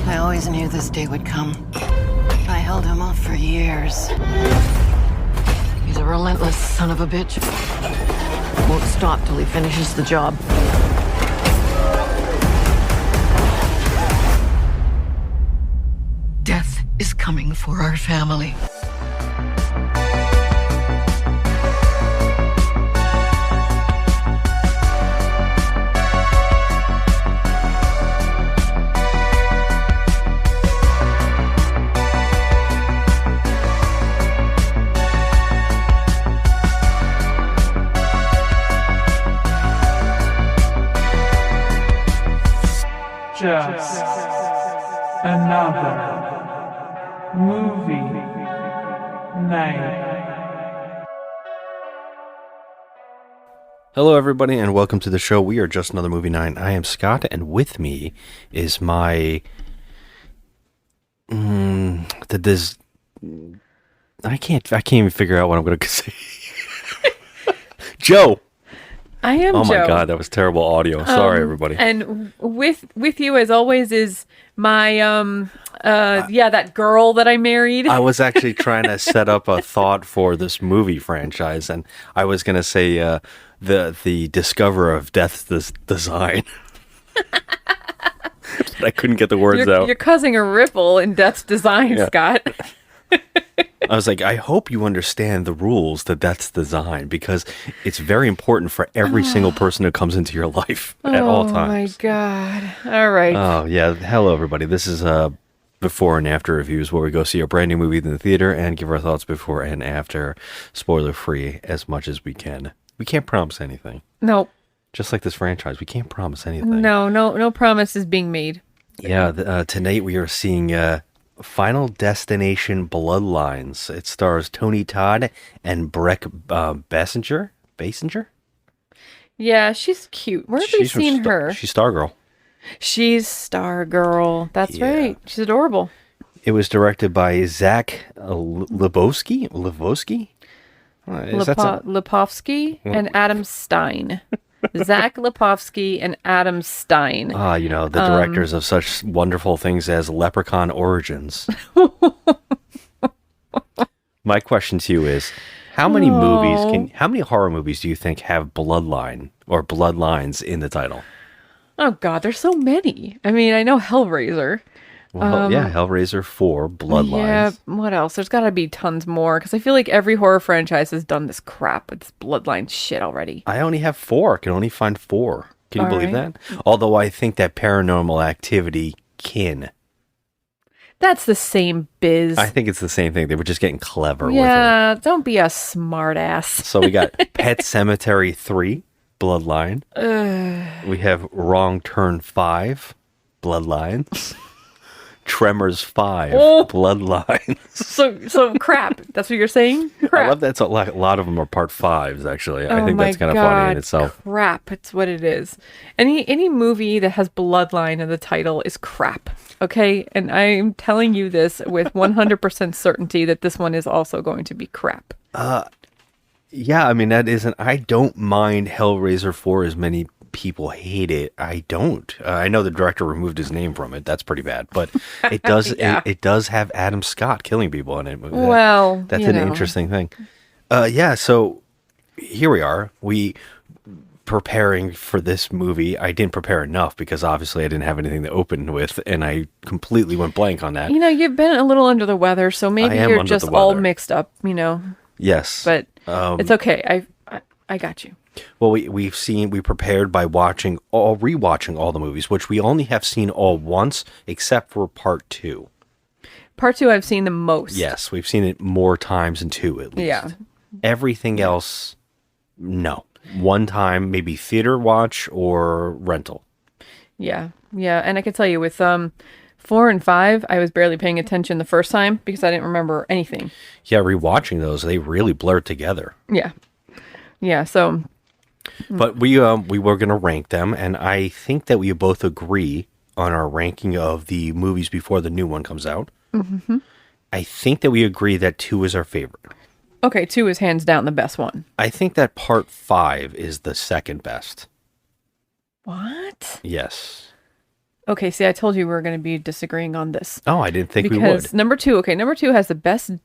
I always knew this day would come. I held him off for years. He's a relentless son of a bitch. Won't stop till he finishes the job. Death is coming for our family. Just another movie night. Hello, everybody, and welcome to the show. We are Just Another Movie Night. I am Scott, and with me is my I can't even figure out what I'm going to say. Joe. I am Joe. Oh my Joe. God, that was terrible audio. Sorry, everybody. And with you as always is my that girl that I married. I was actually trying to set up a thought for this movie franchise, and I was going to say the discoverer of Death's design. But I couldn't get the words out. You're causing a ripple in Death's design, Yeah. Scott. I was like, I hope you understand the rules to Death's design, because it's very important for every single person who comes into your life at all times. Oh my God. All right. Oh, yeah. Hello, everybody. This is before and after reviews, where we go see a brand new movie in the theater and give our thoughts before and after, spoiler-free as much as we can. We can't promise anything. No. Just like this franchise, we can't promise anything. No promise is being made. Yeah, tonight we are seeing Final Destination Bloodlines. It stars Tony Todd and Breck Basinger. Yeah, she's cute. Where have we seen her? She's Stargirl. She's Stargirl. That's Yeah. right. She's adorable. It was directed by Zach Lebowski. Lipovsky and Adam Stein. Zach Lipovsky and Adam Stein. The directors of such wonderful things as Leprechaun Origins. My question to you is, how many horror movies do you think have bloodline or bloodlines in the title? Oh God, there's so many. I mean, I know Hellraiser. Well, Hellraiser 4, Bloodlines. Yeah, what else? There's got to be tons more, because I feel like every horror franchise has done this crap with this bloodline shit already. I only have 4. I can only find 4. Can you believe right. that? Although I think that Paranormal Activity That's the same biz. I think it's the same thing. They were just getting clever with it. Yeah, don't be a smart ass. So we got Pet Sematary 3, Bloodline. We have Wrong Turn 5, Bloodlines. Tremors 5, Bloodlines. So crap. That's what you're saying? Crap. I love that. A lot of them are part 5s, actually. I think my that's kind of God, funny in itself. Crap. It's what it is. Any movie that has bloodline in the title is crap. Okay? And I'm telling you this with 100% certainty that this one is also going to be crap. Yeah, I mean, I don't mind Hellraiser 4 as many people hate it. I don't. I know the director removed his name from it. That's pretty bad. But it does Yeah. it does have Adam Scott killing people in it. Well, that's an interesting thing. So here we are. We preparing for this movie. I didn't prepare enough because obviously I didn't have anything to open with, and I completely went blank on that. You've been a little under the weather, so maybe you're just all mixed up, Yes. But it's okay. I got you. Well, we prepared by rewatching all the movies, which we only have seen all once, except for part 2. Part 2 I've seen the most. Yes, we've seen it more times than 2 at least. Yeah. Everything else, no. One time, maybe theater watch or rental. Yeah. And I can tell you with 4 and 5, I was barely paying attention the first time because I didn't remember anything. Yeah, rewatching those, they really blurred together. Yeah, so... But we were going to rank them, and I think that we both agree on our ranking of the movies before the new one comes out. Mm-hmm. I think that we agree that 2 is our favorite. Okay, 2 is hands down the best one. I think that part 5 is the second best. What? Yes. Okay, see, I told you we were going to be disagreeing on this. Oh, I didn't think we Because would. number two has the best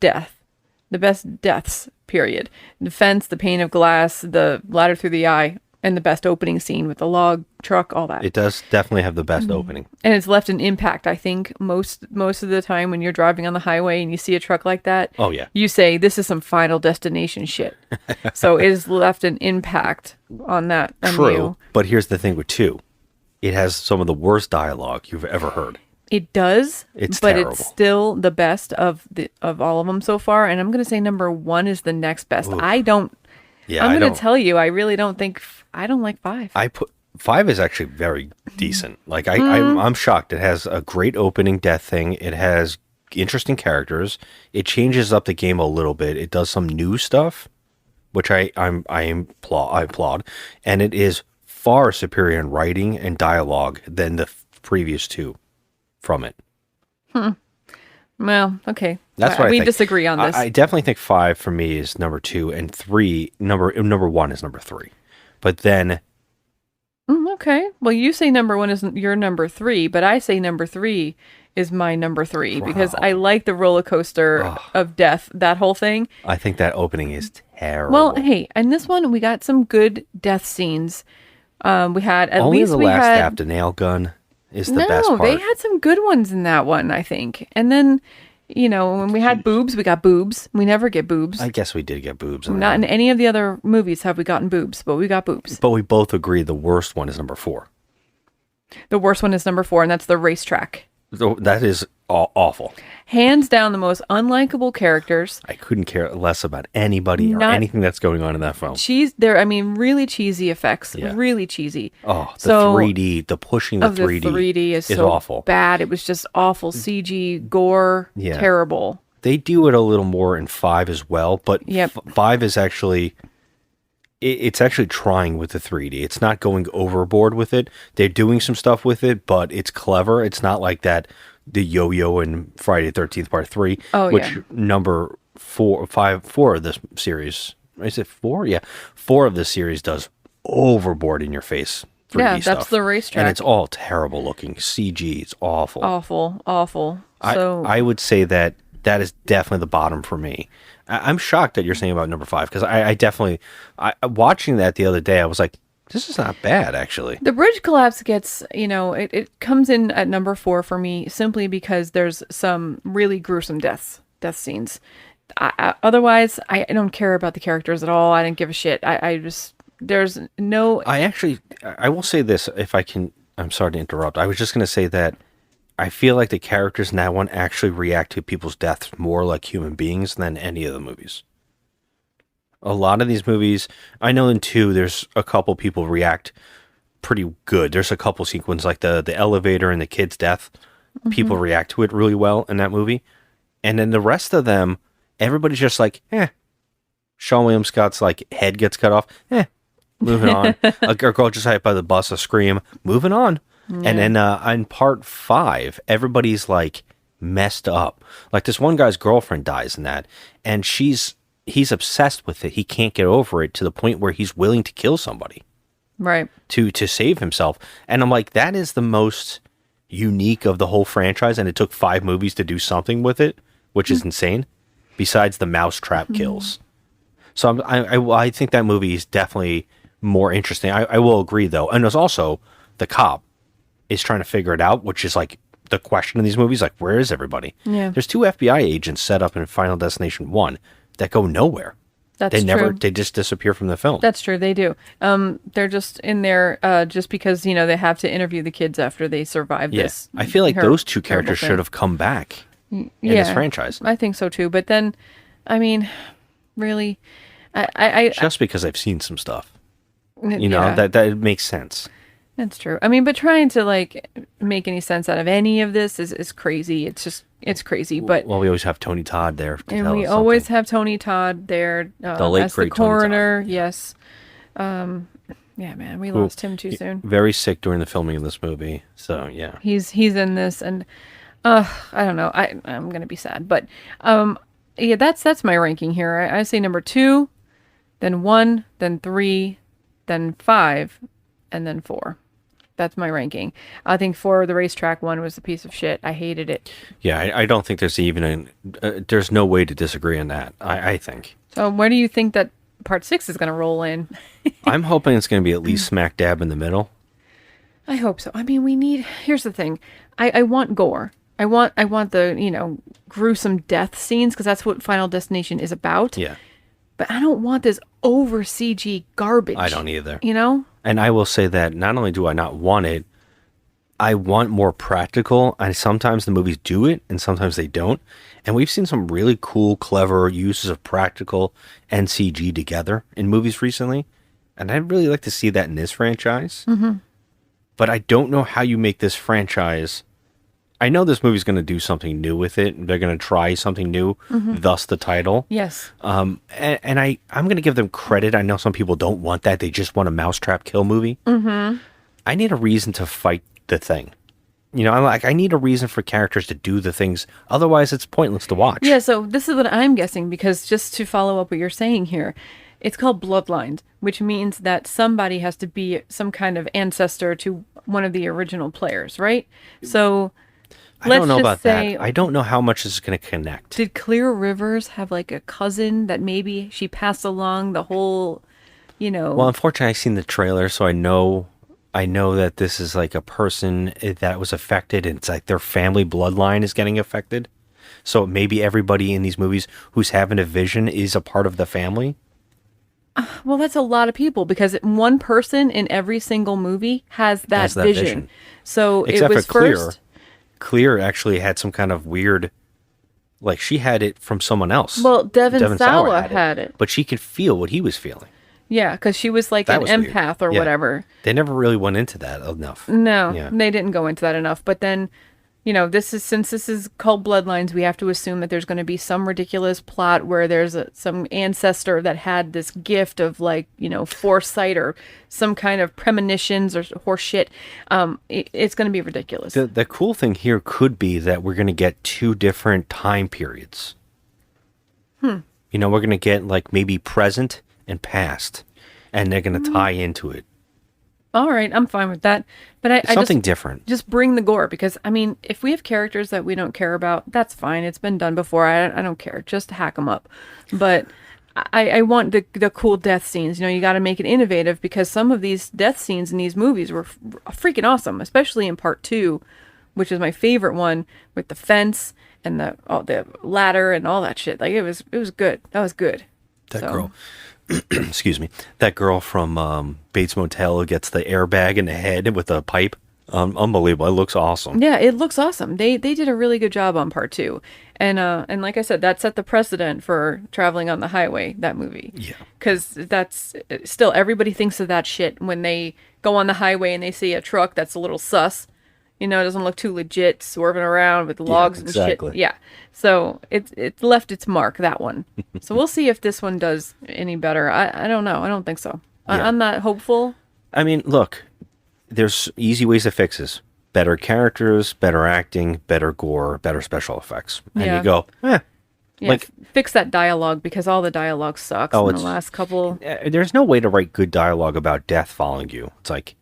deaths, period. The fence, the pane of glass, the ladder through the eye, and the best opening scene with the log truck, all that. It does definitely have the best opening. And it's left an impact, I think, most of the time when you're driving on the highway and you see a truck like that. Oh, yeah. You say, this is some Final Destination shit. So it has left an impact on that. on True, you. but here's the thing with 2. It has some of the worst dialogue you've ever heard. It does, It's but terrible. it's still the best of all of them so far. And I'm going to say number 1 is the next best. Oof. I don't. Yeah, I'm I going don't. to tell you, I really don't think. I don't like 5. I put 5 is actually very decent. Like I'm shocked. It has a great opening death thing. It has interesting characters. It changes up the game a little bit. It does some new stuff, which I applaud, and it is far superior in writing and dialogue than the previous 2 from it. Well, okay. That's what I we think. disagree on this. I definitely think 5 for me is number 2, and 3 number 1 is number 3. But then Okay. Well, you say number 1 is your number 3, but I say number 3 is my number 3 because I like the roller coaster of death, that whole thing. I think that opening is terrible. Well, hey, in this one we got some good death scenes. We had at only least the we last had after nail gun is the best part. they had some good ones in that one, I think. And then, when we had boobs, we got boobs. We never get boobs. I guess we did get boobs. In Not that in one. any of the other movies have we gotten boobs, but we got boobs. But we both agree the worst one is number 4. The worst one is number 4, and that's the racetrack. So that is awful. Hands down, the most unlikable characters. I couldn't care less about anybody or Not- anything that's going on in that film. Really cheesy effects. Yeah. Really cheesy. Oh, the So- 3D, the pushing the of 3D, the 3D is so awful. bad. It was just awful. CG, gore, Yeah. terrible. They do it a little more in 5 as well, but Yep. 5 is actually it's actually trying with the 3D. It's not going overboard with it. They're doing some stuff with it, but it's clever. It's not like that the yo-yo in Friday the 13th Part 3, Oh, which yeah. number 4 of this series. Is it 4? Yeah. 4 of the series does overboard in your face 3D Yeah, stuff. that's the racetrack. And it's all terrible looking. CG is awful. Awful. So I would say that is definitely the bottom for me. I'm shocked that you're saying about number 5 because I definitely watching that the other day I was like, this is not bad actually. the bridge collapse gets, it comes in at number 4 for me simply because there's some really gruesome death scenes. Otherwise, I don't care about the characters at all. I didn't give a shit. I just there's no. I will say this if I can. I'm sorry to interrupt. I was just going to say that I feel like the characters in that one actually react to people's deaths more like human beings than any of the movies. A lot of these movies, I know in 2, there's a couple people react pretty good. There's a couple sequences like the elevator and the kid's death. People react to it really well in that movie. And then the rest of them, everybody's just like, Sean William Scott's like head gets cut off. Moving on. A girl just hit by the bus, a scream, moving on. Yeah. And then on part 5, everybody's like messed up. Like this one guy's girlfriend dies in that, and he's obsessed with it. He can't get over it to the point where he's willing to kill somebody. Right. To save himself. And I'm like, that is the most unique of the whole franchise, and it took 5 movies to do something with it, which is insane, besides the mousetrap kills. So I think that movie is definitely more interesting. I will agree, though. And there's also the cop is trying to figure it out, which is like the question in these movies, like, where is everybody? Yeah. There's 2 FBI agents set up in Final Destination 1 that go nowhere. That's true. They just disappear from the film. That's true. They do. They're just in there just because, they have to interview the kids after they survive this. I feel like those 2 terrible characters thing. should have come back in this franchise. I think so too. But then, I mean, really, I Just because I've seen some stuff. yeah, That makes sense. that's true. I mean, but trying to like make any sense out of any of this is crazy. It's crazy. But Well, we always have Tony Todd there. To and tell we us always something. have Tony Todd there The late, as the great Tony Todd. coroner. Yes. Yeah, man, we lost him too soon. Very sick during the filming of this movie. So, yeah. He's in this, and I don't know. I'm gonna be sad, but yeah, that's my ranking here. I say number 2, then 1, then 3, then 5, and then 4. That's my ranking. I think 4, the racetrack one, was a piece of shit. I hated it. Yeah, I don't think there's even there's no way to disagree on that. I think. So where do you think that part 6 is going to roll in? I'm hoping it's going to be at least smack dab in the middle. I hope so. I mean, here's the thing. I want gore. I want the, gruesome death scenes, because that's what Final Destination is about. Yeah. But I don't want this over CG garbage. I don't either. And I will say that not only do I not want it, I want more practical. And sometimes the movies do it and sometimes they don't. And we've seen some really cool, clever uses of practical and CG together in movies recently. And I'd really like to see that in this franchise. Mm-hmm. But I don't know how you make this franchise. I know this movie's going to do something new with it. They're going to try something new, thus the title. Yes. And I'm going to give them credit. I know some people don't want that. They just want a mousetrap kill movie. Mm-hmm. I need a reason to fight the thing. I need a reason for characters to do the things. Otherwise, it's pointless to watch. Yeah, so this is what I'm guessing, because just to follow up what you're saying here, it's called Bloodlines, which means that somebody has to be some kind of ancestor to one of the original players, right? So I don't know about that. I don't know how much this is going to connect. Did Clear Rivers have like a cousin that maybe she passed along the whole, Well, unfortunately, I've seen the trailer, so I know that this is like a person that was affected, and it's like their family bloodline is getting affected. So maybe everybody in these movies who's having a vision is a part of the family. Well, that's a lot of people, because one person in every single movie has that vision. So except it was for Clear. first. Clear actually had some kind of weird, like she had it from someone else. Well, Devon Sawa had it. But she could feel what he was feeling. Yeah, because she was like an empath or whatever. They never really went into that enough. No, they didn't go into that enough. But then, since this is called Bloodlines, we have to assume that there's going to be some ridiculous plot where there's some ancestor that had this gift of foresight or some kind of premonitions or horse shit. It's going to be ridiculous. The cool thing here could be that we're going to get 2 different time periods. We're going to get like maybe present and past, and they're going to tie into it. All right, I'm fine with that. But I something different. Just bring the gore, because if we have characters that we don't care about, that's fine. It's been done before. I don't care. Just hack them up. But I want the cool death scenes. You got to make it innovative, because some of these death scenes in these movies were freaking awesome, especially in part 2, which is my favorite one, with the fence and the ladder and all that shit. Like it was good. That was good. Girl. Excuse me. That girl from Bates Motel who gets the airbag in the head with a pipe. Unbelievable. It looks awesome. Yeah, it looks awesome. They did a really good job on part 2. And like I said, that set the precedent for traveling on the highway, that movie. Yeah. Because that's still, everybody thinks of that shit when they go on the highway and they see a truck that's a little sus. It doesn't look too legit, swerving around with logs and shit. Yeah. So it left its mark, that one. So we'll see if this one does any better. I don't know. I don't think so. Yeah. I'm not hopeful. I mean, look, there's easy ways to fix this. Better characters, better acting, better gore, better special effects. And you go, Yeah, fix that dialogue, because all the dialogue sucks in the last couple. There's no way to write good dialogue about death following you. It's like,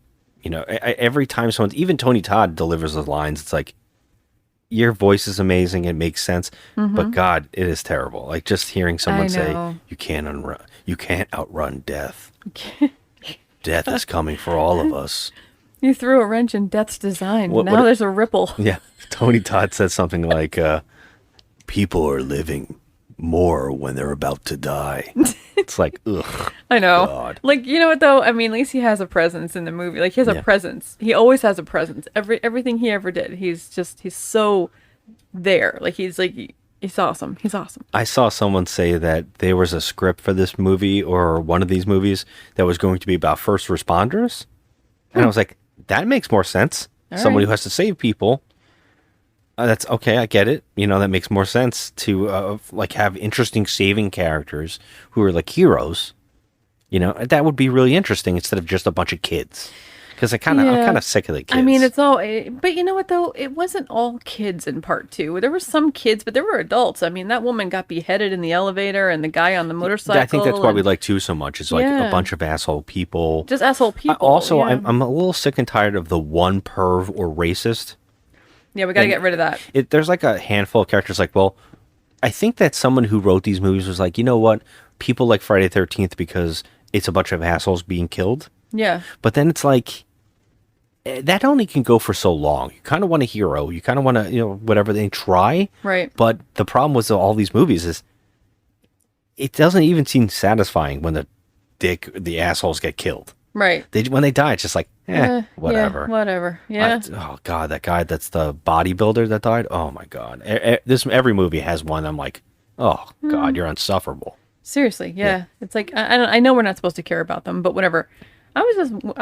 every time even Tony Todd delivers those lines, it's like, your voice is amazing, it makes sense, but God, it is terrible. Like just hearing someone say, you can't outrun death. Death is coming for all of us. You threw a wrench in death's design. Now there's a ripple. Yeah. Tony Todd said something like, people are living more when they're about to die. It's like, ugh. I know. God. Like, you know what though? I mean, at least he has a presence in the movie. Like he has a presence. He always has a presence. Everything he ever did, he's so there. Like he's awesome. He's awesome. I saw someone say that there was a script for this movie or one of these movies that was going to be about first responders. And I was like, that makes more sense. Somebody who has to save people. That's okay. I get it. That makes more sense to have interesting saving characters who are like heroes. That would be really interesting instead of just a bunch of kids. Because I'm kind of sick of the kids. I mean, it's all, but you know what though? It wasn't all kids in part two. There were some kids, but there were adults. I mean, that woman got beheaded in the elevator, and the guy on the motorcycle. I think that's why we like two so much. It's like Yeah. a bunch of asshole people. Just asshole people. Also, yeah. I'm a little sick and tired of the one perv or racist. Yeah, we got to get rid of that. There's like a handful of characters like, well, I think that someone who wrote these movies was like, you know what? People like Friday the 13th because it's a bunch of assholes being killed. Yeah. But then it's like, that only can go for so long. You kind of want a hero. You kind of want to, whatever they try. Right. But the problem with all these movies is it doesn't even seem satisfying when the assholes get killed. Right. When they die, it's just like, whatever. Yeah, whatever. Yeah. Oh God, that guy that's the bodybuilder that died. Oh my God. Every movie has one. I'm like, oh God, you're insufferable. Seriously, yeah. It's like I know we're not supposed to care about them, but whatever. I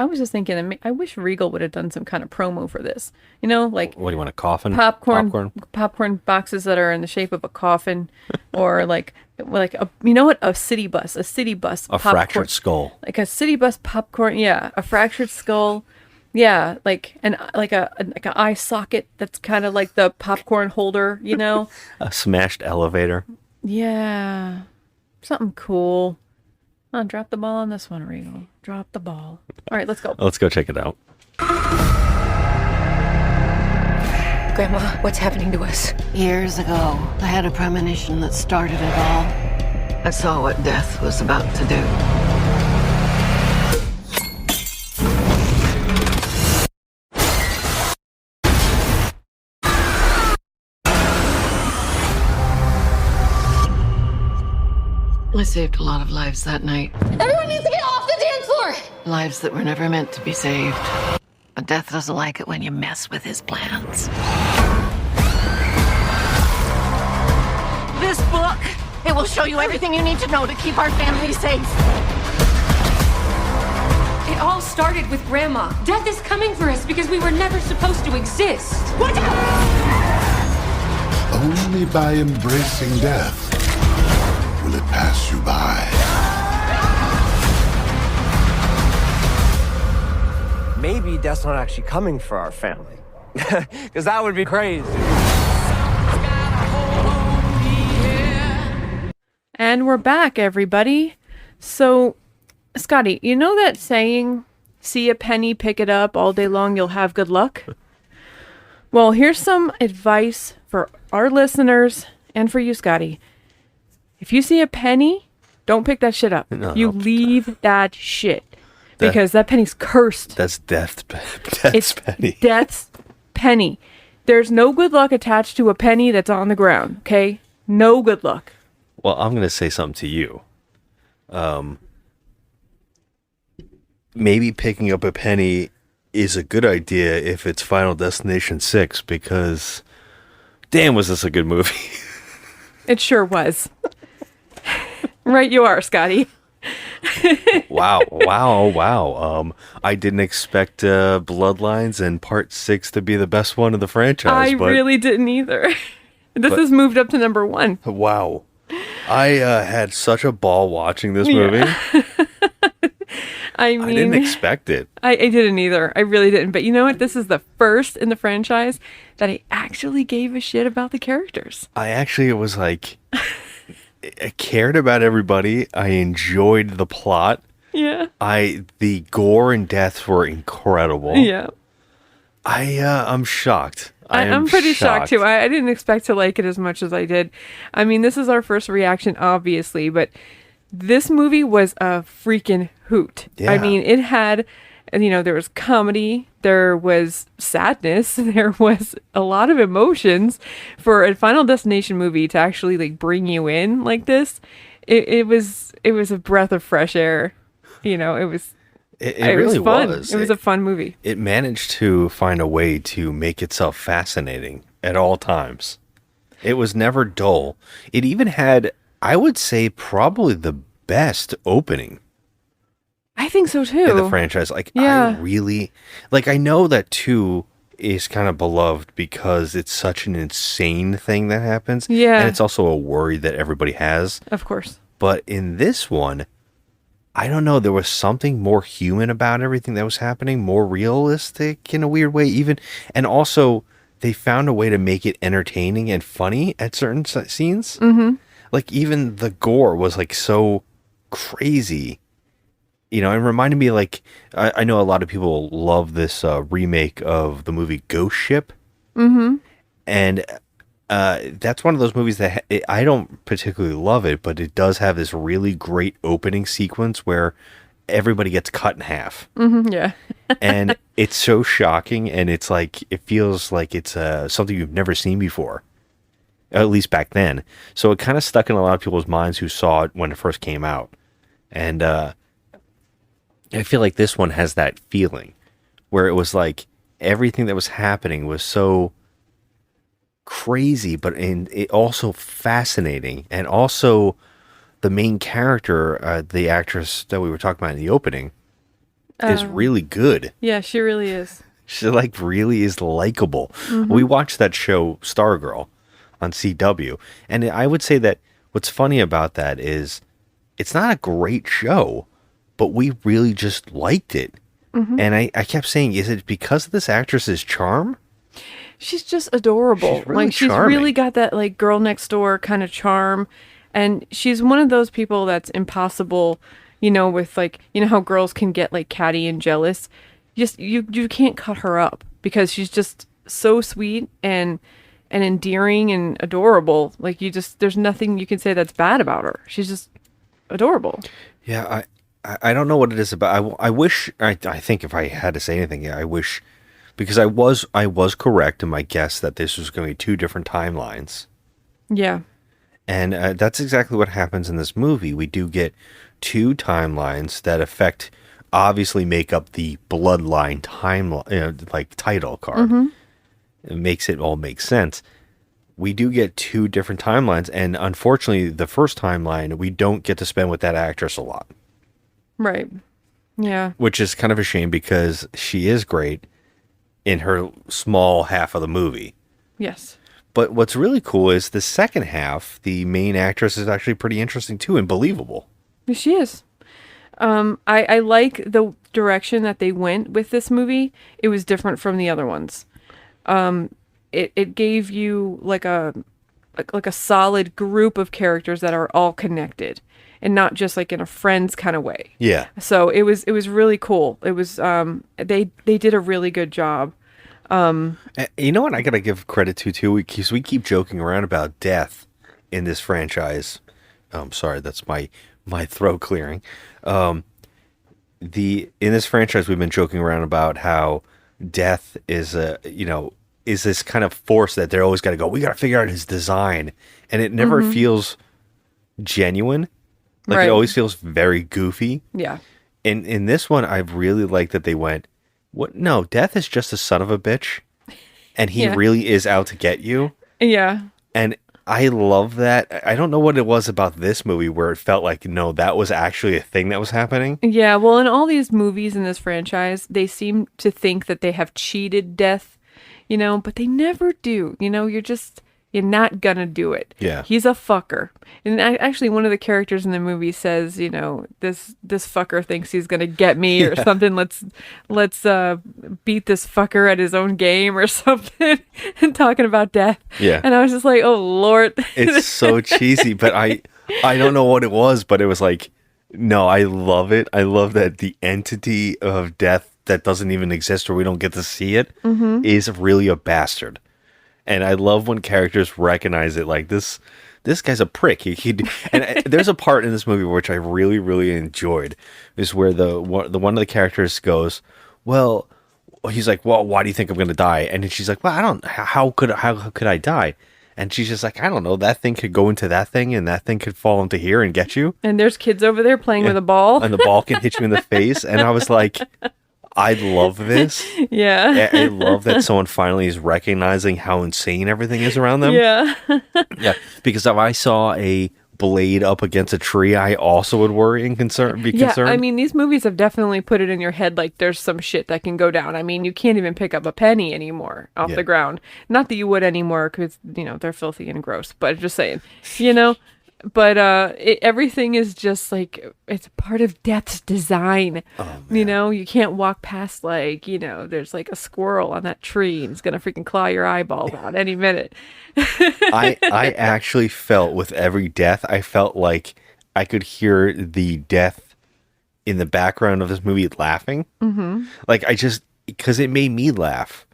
was just thinking, I wish Regal would have done some kind of promo for this. Like What do you want, a coffin? popcorn boxes that are in the shape of a coffin, or like a city bus, Fractured skull, like a city bus popcorn, a fractured skull, like an eye socket that's kind of like the popcorn holder, a smashed elevator. Yeah, something cool. Come on, drop the ball on this one, Regal. Drop the ball. All right, let's go. Let's go check it out. Grandma, what's happening to us? Years ago, I had a premonition that started it all. I saw what death was about to do. I saved a lot of lives that night. Everyone needs to get off the dance floor! Lives that were never meant to be saved. But death doesn't like it when you mess with his plans. This book, it will show you everything you need to know to keep our family safe. It all started with Grandma. Death is coming for us because we were never supposed to exist. Watch out! Only by embracing death will it pass you by. Maybe death's not actually coming for our family. Because that would be crazy. And we're back, everybody. So, Scotty, you know that saying, see a penny, pick it up, all day long you'll have good luck? Well, here's some advice for our listeners and for you, Scotty. If you see a penny, don't pick that shit up. No. You leave that shit. Because that penny's cursed. That's death's penny. Death's penny. There's no good luck attached to a penny that's on the ground, okay? No good luck. Well, I'm going to say something to you. Maybe picking up a penny is a good idea if it's Final Destination 6, because damn, was this a good movie. It sure was. Right you are, Scotty. Wow. I didn't expect Bloodlines and Part 6 to be the best one of the franchise. I really didn't either. This has moved up to number 1. Wow. I had such a ball watching this movie. I mean, I didn't expect it. I didn't either. I really didn't. But you know what? This is the first in the franchise that I actually gave a shit about the characters. It was like, I cared about everybody. I enjoyed the plot. Yeah. The gore and deaths were incredible. Yeah. I'm shocked. I'm pretty shocked too. I didn't expect to like it as much as I did. I mean, this is our first reaction, obviously, but this movie was a freaking hoot. Yeah. I mean, it had, there was comedy, there was sadness, there was a lot of emotions. For a Final Destination movie to actually like bring you in like this, it was a breath of fresh air. It was. It really was fun. was. It was a fun movie. It managed to find a way to make itself fascinating at all times. It was never dull. It even had, I would say, probably the best opening I think so too. in the franchise. Like, Yeah. I know that 2 is kind of beloved because it's such an insane thing that happens. Yeah. And it's also a worry that everybody has. Of course. But in this one, I don't know, there was something more human about everything that was happening, more realistic in a weird way, even, and also they found a way to make it entertaining and funny at certain scenes. Mm-hmm. Like even the gore was like so crazy. You know, it reminded me like I know a lot of people love this remake of the movie Ghost Ship, and that's one of those movies that I don't particularly love it, but it does have this really great opening sequence where everybody gets cut in half. Yeah. And it's so shocking, and it's like it feels like it's something you've never seen before, at least back then. So it kind of stuck in a lot of people's minds who saw it when it first came out, and I feel like this one has that feeling where it was like everything that was happening was so crazy, but it also fascinating, and also the main character, the actress that we were talking about in the opening, is really good. Yeah, she really is. She like really is likable. We watched that show Stargirl on CW, and I would say that what's funny about that is it's not a great show, but we really just liked it. And I kept saying, is it because of this actress's charm? She's just adorable. She's really she's charming. really got that like girl next door kind of charm. And she's one of those people that's impossible, you know, with like, you know how girls can get like catty and jealous. You can't cut her up because she's just so sweet and endearing and adorable. Like there's nothing you can say that's bad about her. She's just adorable. Yeah, I don't know what it is about. I wish, I think if I had to say anything, yeah, I wish, because I was correct in my guess that this was going to be two different timelines. Yeah. And that's exactly what happens in this movie. We do get two timelines that obviously make up the Bloodline timeline, like title card. It makes it all make sense. We do get two different timelines, and unfortunately, the first timeline, we don't get to spend with that actress a lot. Right. Yeah. Which is kind of a shame because she is great in her small half of the movie. Yes. But what's really cool is the second half, the main actress is actually pretty interesting too and believable. She is. I like the direction that they went with this movie. It was different from the other ones. It gave you like a solid group of characters that are all connected and not just like in a Friends kind of way. Yeah. So it was really cool. It was they did a really good job. You know what I gotta give credit to too, because we keep joking around about death in this franchise. Sorry, that's my throat clearing. In this franchise, we've been joking around about how death is is this kind of force that they're always got to go. We got to figure out his design, and it never feels genuine. Like Right. it always feels very goofy. Yeah. In this one, I really like that they went, what? No, death is just a son of a bitch, and he Yeah. really is out to get you. Yeah. And I love that. I don't know what it was about this movie where it felt like, no, that was actually a thing that was happening. Yeah, well, in all these movies in this franchise, they seem to think that they have cheated death, but they never do. You're not gonna do it. Yeah. He's a fucker. And actually, one of the characters in the movie says, this fucker thinks he's gonna get me or something. Let's beat this fucker at his own game or something, and talking about death. Yeah. And I was just like, oh Lord. It's so cheesy, but I don't know what it was, but it was like, no, I love it. I love that the entity of death that doesn't even exist or we don't get to see it is really a bastard. And I love when characters recognize it, like this guy's a prick. And there's a part in this movie which I really, really enjoyed, is where the one of the characters goes, well, he's like, well, why do you think I'm going to die? And then she's like, well, how could I die? And she's just like, I don't know, that thing could go into that thing and that thing could fall into here and get you. And there's kids over there playing with a ball. And the ball can hit you in the face. And I was like, I love this. Yeah. I love that someone finally is recognizing how insane everything is around them. Yeah. Yeah. Because if I saw a blade up against a tree, I also would worry and be concerned. Yeah, I mean, these movies have definitely put it in your head like there's some shit that can go down. I mean, you can't even pick up a penny anymore off the ground. Not that you would anymore because, they're filthy and gross, but just saying, but everything is just like it's part of death's design. You know, you can't walk past like, you know, there's like a squirrel on that tree and it's gonna freaking claw your eyeballs out any minute. I actually felt with every death, I felt like I could hear the death in the background of this movie laughing. Mm-hmm. Like because it made me laugh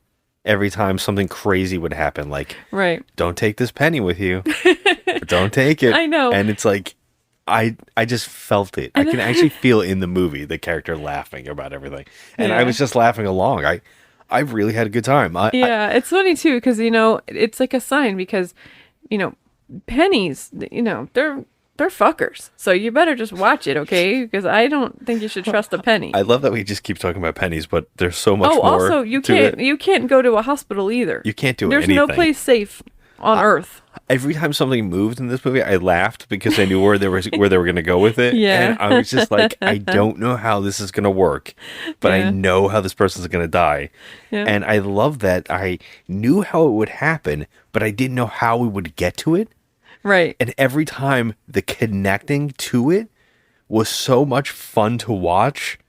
every time something crazy would happen. Like, Right. don't take this penny with you. Don't take it. I know. And it's like, I just felt it. I can actually feel in the movie the character laughing about everything. And I Yeah. was just laughing along. I really had a good time. Yeah, it's funny too because you know it's like a sign because you know pennies, you know they're fuckers. So you better just watch it, okay? Because I don't think you should trust a penny. I love that we just keep talking about pennies, but there's so much Oh, more. also you can't go to a hospital either. You can't do There's anything. no place safe on Earth. Every time something moved in this movie, I laughed because I knew where they were going to go with it. Yeah. And I was just like, I don't know how this is going to work, but I Yeah. know how this person's going to die. Yeah. And I love that I knew how it would happen, but I didn't know how we would get to it. Right. And every time the connecting to it was so much fun to watch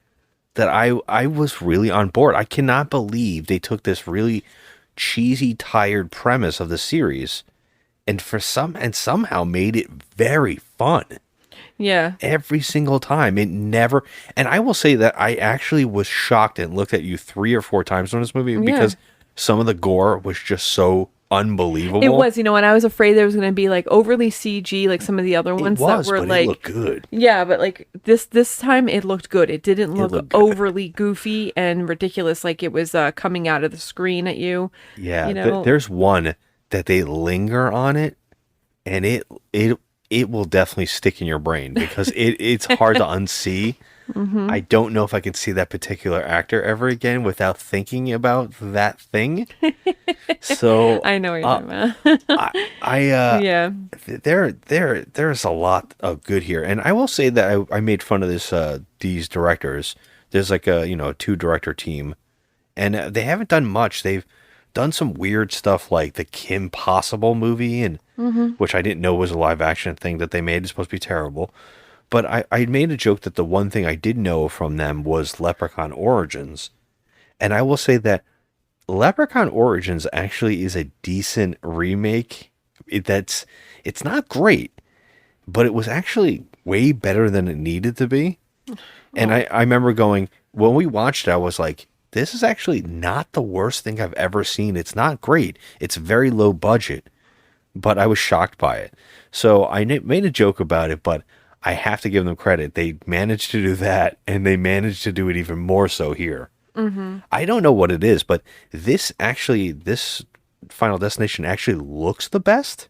that I was really on board. I cannot believe they took this really cheesy, tired premise of the series and somehow made it very fun. Yeah. Every single time. It never, and I will say that I actually was shocked and looked at you 3 or 4 times on this movie because some of the gore was just so unbelievable. It was, you know, and I was afraid there was going to be like overly CG, like some of the other ones that were but like, it looked good. yeah, but like this time it looked good. It didn't look looked good. overly goofy and ridiculous, like it was coming out of the screen at you. Yeah, you know? there's one that they linger on it, and it will definitely stick in your brain because it's hard to unsee. Mm-hmm. I don't know if I can see that particular actor ever again without thinking about that thing. So I know what you're talking about. Yeah. There's a lot of good here, and I will say that I made fun of these directors. There's like a 2-director team, and they haven't done much. They've done some weird stuff like the Kim Possible movie, and which I didn't know was a live action thing that they made. It's supposed to be terrible. But I made a joke that the one thing I did know from them was Leprechaun Origins. And I will say that Leprechaun Origins actually is a decent remake. It's not great, but it was actually way better than it needed to be. And I remember going, when we watched it, I was like, this is actually not the worst thing I've ever seen. It's not great. It's very low budget, but I was shocked by it. So I made a joke about it, but I have to give them credit. They managed to do that, and they managed to do it even more so here. Mm-hmm. I don't know what it is, but this Final Destination actually looks the best.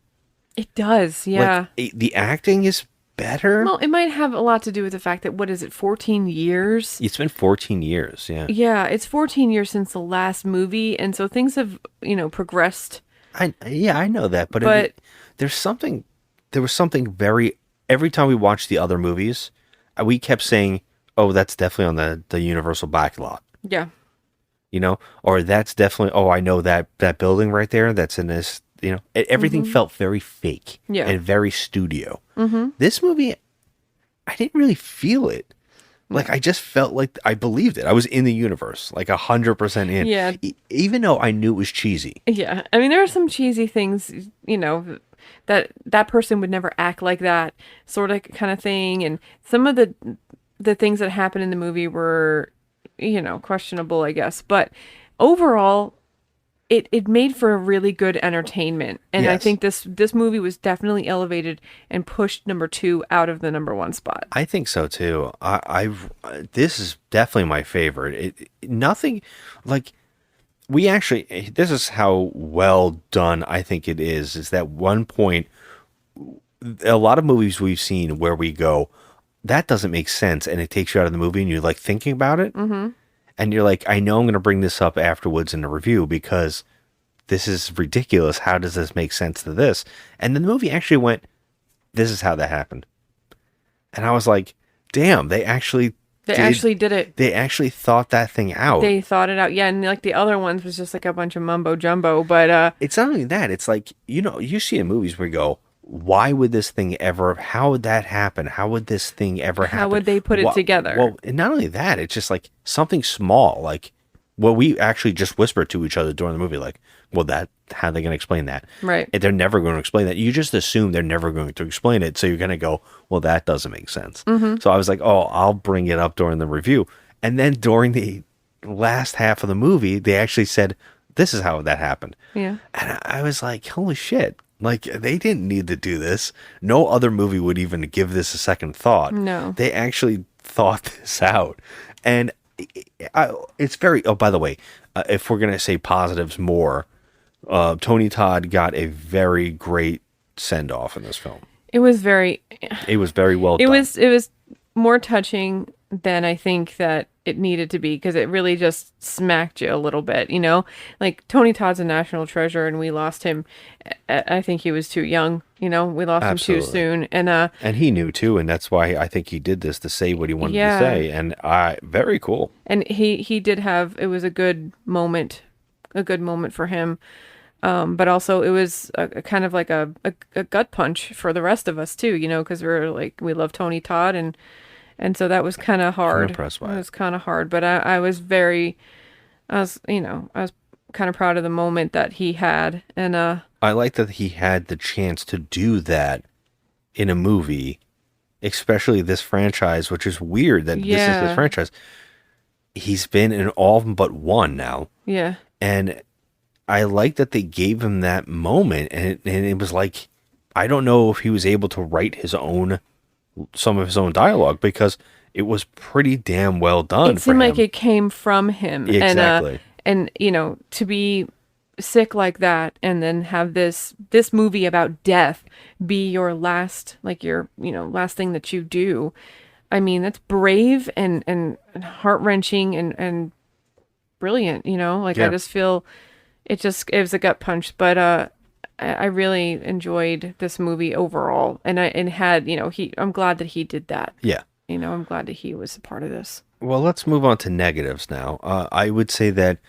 It does, yeah. Like, the acting is better. Well, it might have a lot to do with the fact that, 14 years? It's been 14 years, yeah. Yeah, it's 14 years since the last movie, and so things have, progressed. I know that, but there was something very. Every time we watched the other movies, we kept saying, "Oh, that's definitely on the Universal backlot." Yeah. Or that's definitely. Oh, I know that building right there. That's in this. Everything felt very fake and very studio. Mm-hmm. This movie, I didn't really feel it. Like, I just felt like I believed it. I was in the universe, like 100% in. Yeah. Even though I knew it was cheesy. Yeah. I mean, there are some cheesy things, that person would never act like that sort of kind of thing. And some of the things that happened in the movie were, questionable, I guess. But overall, it made for a really good entertainment. And I Yes. think this movie was definitely elevated and pushed number 2 out of the number 1 spot. I think so too. This is definitely my favorite. Nothing like this is how well done I think it is that one point, a lot of movies we've seen where we go, that doesn't make sense, and it takes you out of the movie and you're like thinking about it. Mm-hmm. And you're like, I know I'm going to bring this up afterwards in the review because this is ridiculous. How does this make sense to this? And then the movie actually went, this is how that happened. And I was like, damn, they actually did it. They actually thought that thing out. They thought it out. Yeah, and like the other ones was just like a bunch of mumbo jumbo. But It's not only that. It's like, you see in movies where you go, why would this thing ever, how would that happen? How would this thing ever happen? How would they put it together? Well, and not only that, it's just like something small, like what we actually just whispered to each other during the movie, like, well, how are they going to explain that? Right. And they're never going to explain that. You just assume they're never going to explain it. So you're going to go, well, that doesn't make sense. So I was like, oh, I'll bring it up during the review. And then during the last half of the movie, they actually said, this is how that happened. Yeah. And I was like, holy shit. Like, they didn't need to do this. No other movie would even give this a second thought. No. They actually thought this out. And it's very, oh, by the way, if we're going to say positives more, Tony Todd got a very great send-off in this film. It was very well done. It was more touching than I think that it needed to be, because it really just smacked you a little bit, you know? Like, Tony Todd's a national treasure, and we lost him. I think he was too young, you know? We lost him too soon. And he knew too, and that's why I think he did this, to say what he wanted to say. And very cool. And he did have, it was a good moment for him. But also it was a kind of like a gut punch for the rest of us too, you know, because we love Tony Todd, and so that was kind of hard. It was kind of hard, but I was kind of proud of the moment that he had, and I like that he had the chance to do that in a movie, especially this franchise, which is weird that this is his franchise. He's been in all but one now. Yeah. And I like that they gave him that moment, and it was like, I don't know if he was able to write some of his own dialogue, because it was pretty damn well done. It seemed like it came from him. Exactly. And you know, to be sick like that, and then have this movie about death be your last, like your, you know, last thing that you do. I mean, that's brave and heart-wrenching and brilliant, you know? Like, I just feel it was a gut punch, but I really enjoyed this movie overall, and had, you know, I'm glad that he did that. Yeah. You know, I'm glad that he was a part of this. Well, let's move on to negatives now. I would say that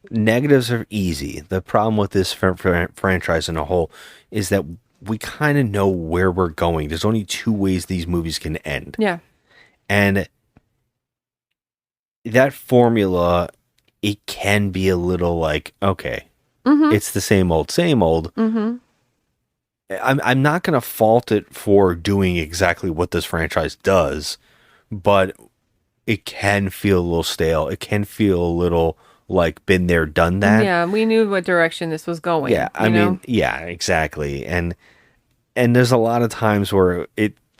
negatives are easy. The problem with this franchise in a whole is that we kind of know where we're going. There's only two ways these movies can end. Yeah. And that formula, it can be a little like, okay, it's the same old, same old. I'm not going to fault it for doing exactly what this franchise does, but it can feel a little stale. It can feel a little like been there, done that. Yeah, we knew what direction this was going. Yeah, I mean, yeah, exactly. And there's a lot of times where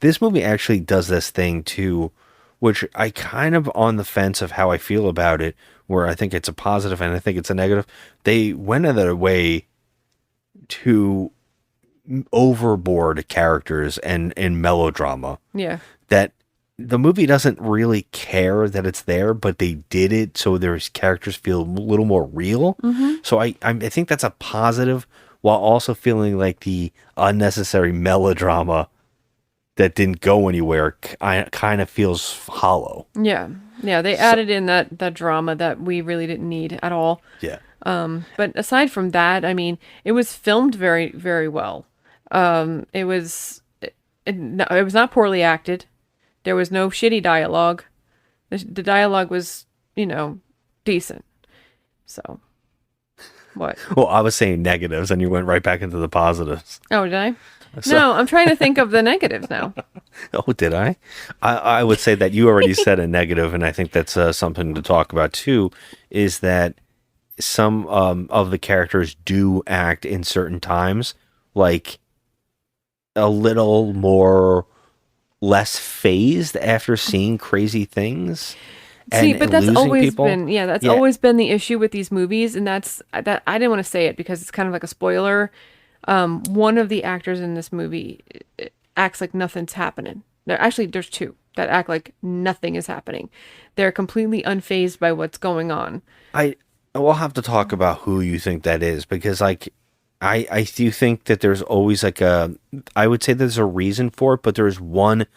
this movie actually does this thing too, which I kind of on the fence of how I feel about it, where I think it's a positive and I think it's a negative. They went out of their way to overboard characters and melodrama. Yeah. That the movie doesn't really care that it's there, but they did it so their characters feel a little more real. So I think that's a positive, while also feeling like the unnecessary melodrama that didn't go anywhere kind of feels hollow. Yeah. Yeah, they added in that drama that we really didn't need at all. Yeah. But aside from that, I mean, it was filmed very, very well. It was not poorly acted. There was no shitty dialogue. The dialogue was, you know, decent. So, what? Well, I was saying negatives, and you went right back into the positives. Oh, did I? No, I'm trying to think of the negatives now. Oh, did I? I would say that you already said a negative, and I think that's something to talk about too, is that some of the characters do act in certain times like a little more less phazed after seeing crazy things. See, but that's always been always been the issue with these movies, and that I didn't want to say it because it's kind of like a spoiler. One of the actors in this movie acts like nothing's happening. There's two that act like nothing is happening. They're completely unfazed by what's going on. We'll have to talk about who you think that is, because like I do think that there's always like I would say there's a reason for it, but there's one.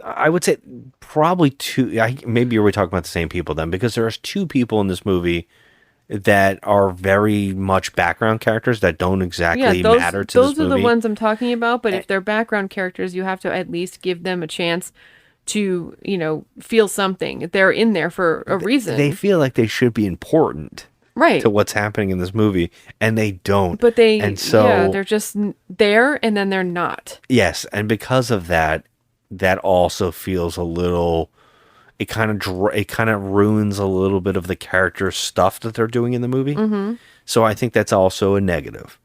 I would say probably two. Maybe we're talking about the same people then, because there's two people in this movie that are very much background characters that don't exactly matter to this movie. Those are the ones I'm talking about, but if they're background characters, you have to at least give them a chance to, feel something. They're in there for a reason. They feel like they should be important. Right. To what's happening in this movie, and they don't. But they're just there, and then they're not. Yes, and because of that, that also feels a little. It kind of ruins a little bit of the character stuff that they're doing in the movie. Mm-hmm. So I think that's also a negative.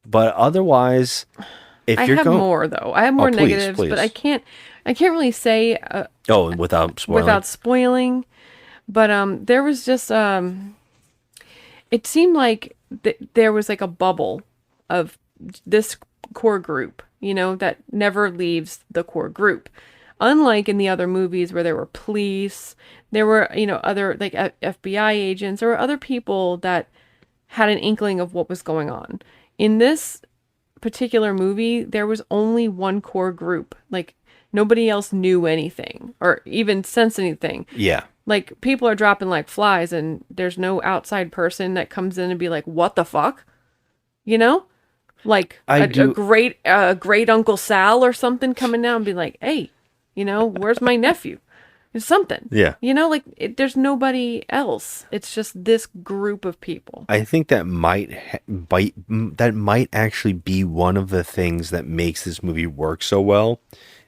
But otherwise, if I you're have going more though, I have more negatives, please. but I can't really say. Without spoiling. Without spoiling, but there was just it seemed like there was like a bubble of this core group, that never leaves the core group. Unlike in the other movies where there were police, there were, other like FBI agents or other people that had an inkling of what was going on. In this particular movie, there was only one core group. Like nobody else knew anything or even sensed anything. Yeah. Like, people are dropping like flies, and there's no outside person that comes in and be like, what the fuck? Like, a great Uncle Sal or something coming down and be like, hey, where's my nephew? It's something. Yeah. There's nobody else. It's just this group of people. I think that might actually be one of the things that makes this movie work so well,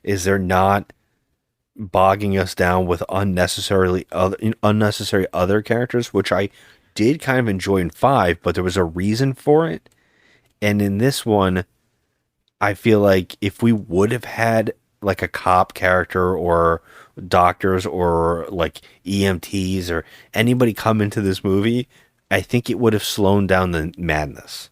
is they're not bogging us down with unnecessary other characters, which I did kind of enjoy in 5, but there was a reason for it. And in this one, I feel like if we would have had like a cop character or doctors or like EMTs or anybody come into this movie, I think it would have slowed down the madness.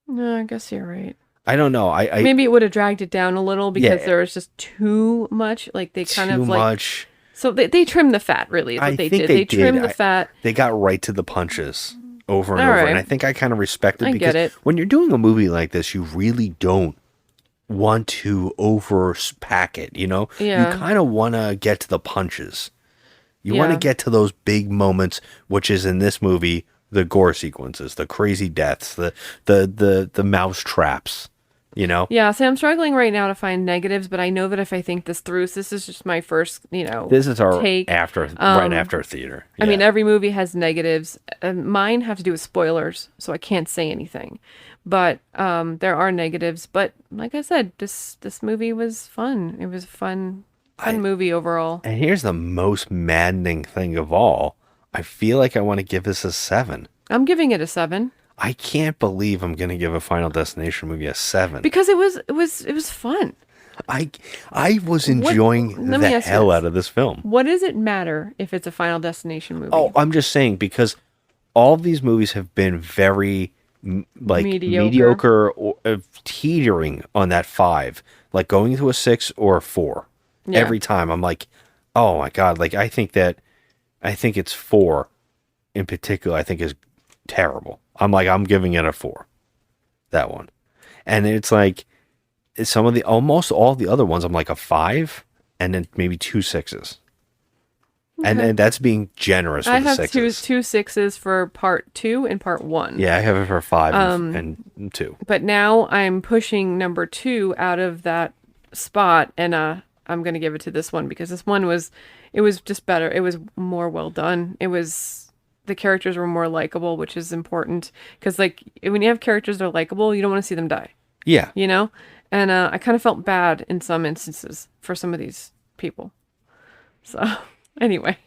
No, I guess you're right. I don't know. I maybe it would have dragged it down a little because there was just too much. Like they kind of like much. So they trimmed the fat. Really, is what they did. They trimmed the fat. They got right to the punches over and over, right. and I think I kind of respect it I because get it. when you're doing a movie like this, you really don't want to overpack it. Yeah. You kind of want to get to the punches. You want to get to those big moments, which is in this movie the gore sequences, the crazy deaths, the mouse traps. Yeah, so I'm struggling right now to find negatives, but I know that if I think this through, so this is just my first, this is our take. right after theater. I mean, every movie has negatives. Mine have to do with spoilers, so I can't say anything. But there are negatives. But like I said, this movie was fun. It was a fun movie overall. And here's the most maddening thing of all. I feel like I want to give this a 7. I'm giving it a 7. I can't believe I'm going to give a Final Destination movie a 7 because it was fun. I was enjoying the hell out of this film. What does it matter if it's a Final Destination movie? Oh, I'm just saying because all of these movies have been very mediocre or teetering on that 5, like going to a 6 or a 4 every time. I'm like, oh my god! Like I think it's 4 in particular. I think is terrible. I'm giving it a 4. That one. And it's like almost all the other ones I'm like a 5 and then maybe 2 6s. Okay. And that's being generous with the 6s. I have two 6s for part 2 and part 1. Yeah, I have it for 5 and 2. But now I'm pushing number 2 out of that spot and I'm going to give it to this one because this one was just better. It was more well done. The characters were more likable, which is important because, like, when you have characters that are likable, you don't want to see them die. Yeah. And I kind of felt bad in some instances for some of these people. So, anyway.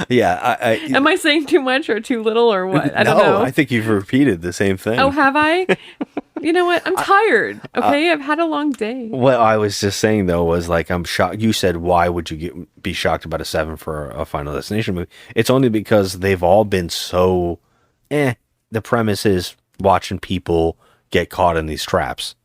Yeah. Am I saying too much or too little or what? I don't know. No, I think you've repeated the same thing. Oh, have I? You know what? I'm tired. Okay, I've had a long day. What I was just saying though was like I'm shocked. You said why would you be shocked about a 7 for a Final Destination movie? It's only because they've all been so. The premise is watching people get caught in these traps.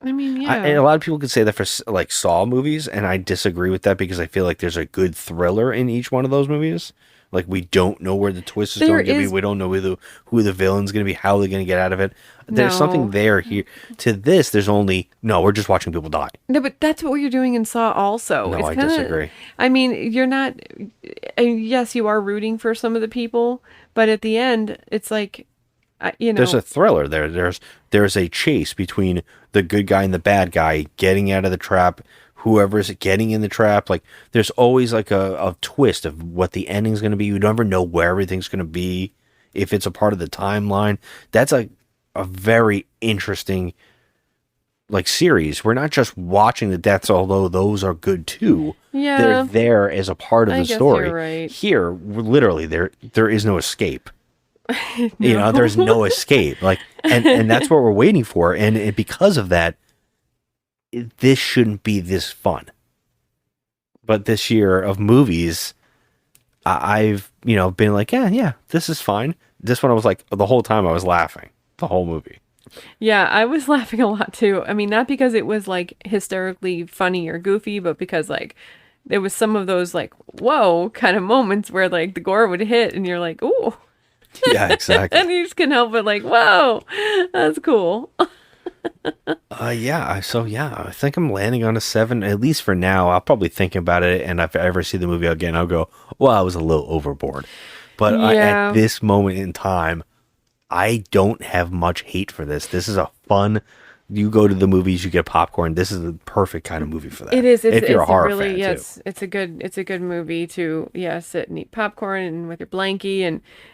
I mean, yeah. And a lot of people could say that for like Saw movies, and I disagree with that because I feel like there's a good thriller in each one of those movies. Like, we don't know where the twist is going to be. We don't know who the villain's going to be, how they're going to get out of it. There's something there here. To this, there's only, no, we're just watching people die. No, but that's what you're doing in Saw also. No, it's I kinda, disagree. I mean, you're not, and yes, you are rooting for some of the people, but at the end, it's like, you know. There's a thriller there. There's a chase between the good guy and the bad guy getting out of the trap, whoever's getting in the trap. Like, there's always like a twist of what the ending's going to be. You never know where everything's going to be, if it's a part of the timeline. That's a very interesting like series. We're not just watching the deaths, although those are good too. Yeah, they're there as a part of the story. You're right. Here, literally, there is no escape. You know, there's no escape. Like, and that's what we're waiting for. And because of that, this shouldn't be this fun. But this year of movies, I've been like, yeah, this is fine. This one, I was like, the whole time I was laughing, the whole movie. Yeah, I was laughing a lot too. I mean, not because it was like hysterically funny or goofy, but because like there was some of those like whoa kind of moments where like the gore would hit and you're like, ooh. Yeah, exactly. And you just couldn't help but like, whoa, that's cool. I think I'm landing on a 7, at least for now. I'll probably think about it, and if I ever see the movie again, I'll go, well, I was a little overboard. But at this moment in time, I don't have much hate for this. This is a fun. You go to the movies, you get popcorn. This is the perfect kind of movie for that. It is. If you're a horror really, fan, yes, too. it's a good movie to sit and eat popcorn and with your blankie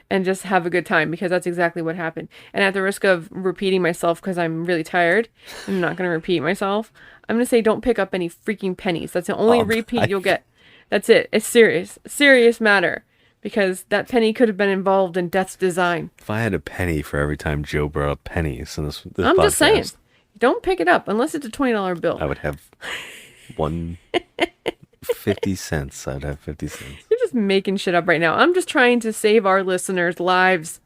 and just have a good time, because that's exactly what happened. And at the risk of repeating myself, because I'm really tired, I'm not going to repeat myself. I'm going to say don't pick up any freaking pennies. That's the only repeat you'll get. That's it. It's serious matter. Because that penny could have been involved in Death's design. If I had a penny for every time Joe brought up pennies in this I'm podcast, just saying, don't pick it up unless it's a $20 bill. I would have 50 cents. I'd have 50 cents. You're just making shit up right now. I'm just trying to save our listeners' lives.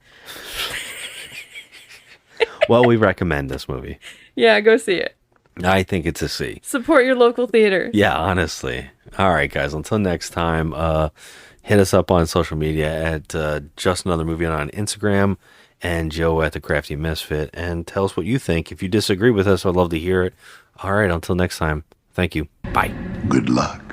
Well, we recommend this movie. Yeah, go see it. I think it's a C. Support your local theater. Yeah, honestly. All right, guys. Until next time, hit us up on social media at Just Another Movie on Instagram and Joe at The Crafty Misfit, and tell us what you think. If you disagree with us, I'd love to hear it. All right, until next time. Thank you. Bye. Good luck.